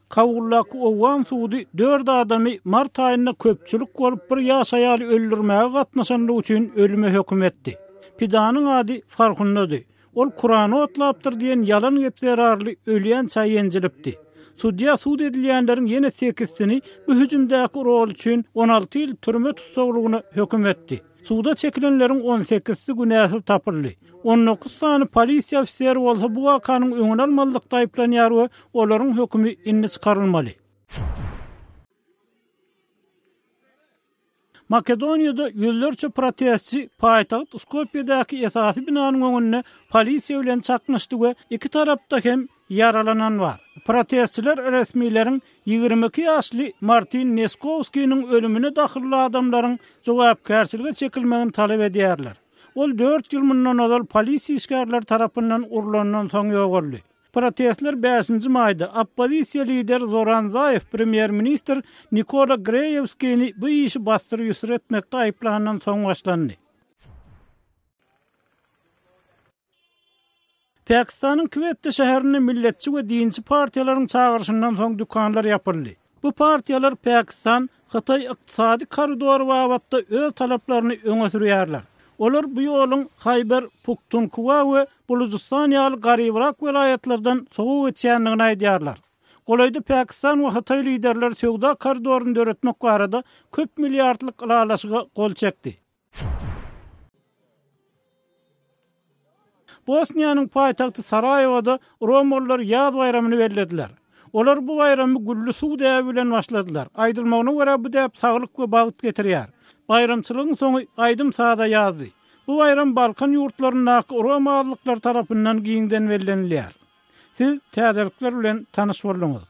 Kawullak owan suudi 4 adamy mart aýynda köpçülik bolup bir ýaşaýaly öldürmäge gatnaşanlyk üçin ölüme hökm etdi. Pidanyň ady Farhundy. Ol Kur'any otlapdyr diýen ýalan gepler arly ölýän çaýenjilipdi. Sudya sud edilýänleriň ýene 8-sini bu hüjümdäki rol üçin 16 ýyl türme tutsaglygyna hökm etdi. Suda çekilenlerin 18'si günäsiz tapyldy. 19 sany polisiýa ofiseri bolsa bu wakanyň öňüne almalykda aýplanýar we olaryň hökmi inni çykarylmaly. Makedoniýada ýüzlerçe protestçi paýtagyt Skopje'däki esasy binanyň öňünde polisiýa bilen çaknaşdy we iki tarapda hem yaralanan var. Protestçiler resmiýetiň 22 ýaşly Martin Neskovskiň ölümine dahil adamlaryň jogapkärçilige çekilmegini talap edýärler. Ol 4 ýyl mundan ozal polisiýa işgärleri tarapyndan urulanan soň ýogurly. Protestler 5-nji maýda oppozisiýa lider Zoran Zaev premier minister Nikola Greyevskiňi bu işi basdyryp ýüretmekde aýplanan soň başlandy. Pakistanyň Quetta şäherinde milletçi we dinçi partiýalaryň çağırşyndan soň dükanlar ýapyldy. Bu partiýalar Pakistan Hytaý ykdysady koridor wagtda öz talaplaryny öňe sürýärler. Olar bu ýoluň Khyber Pakhtunkhwa we Balochistan ýaly garybyrak welaýatlardan soňup geçýändigini aýdýarlar. Golaýda Pakistan we Hytaý liderleri söwda koridoryny döretmek barada köp milliardlyk ýalaşyga gol çekdi. Bosniýanyň paýtagty Sarajewada Romalılar ýaz bayramyny bellädiler. Olar bu bayramy güllü suw däbi bilen başladylar. Aýdylmagyna görä bu däp saglyk we bagyt getirýär. Bayramçylygyň soňy aýdym saada ýazdy. Bu bayram Balkan ýurtlarynyň Romalyklar tarapyndan giňden bellenilýär. Siz täzelikler bilen tanyş boldunuz.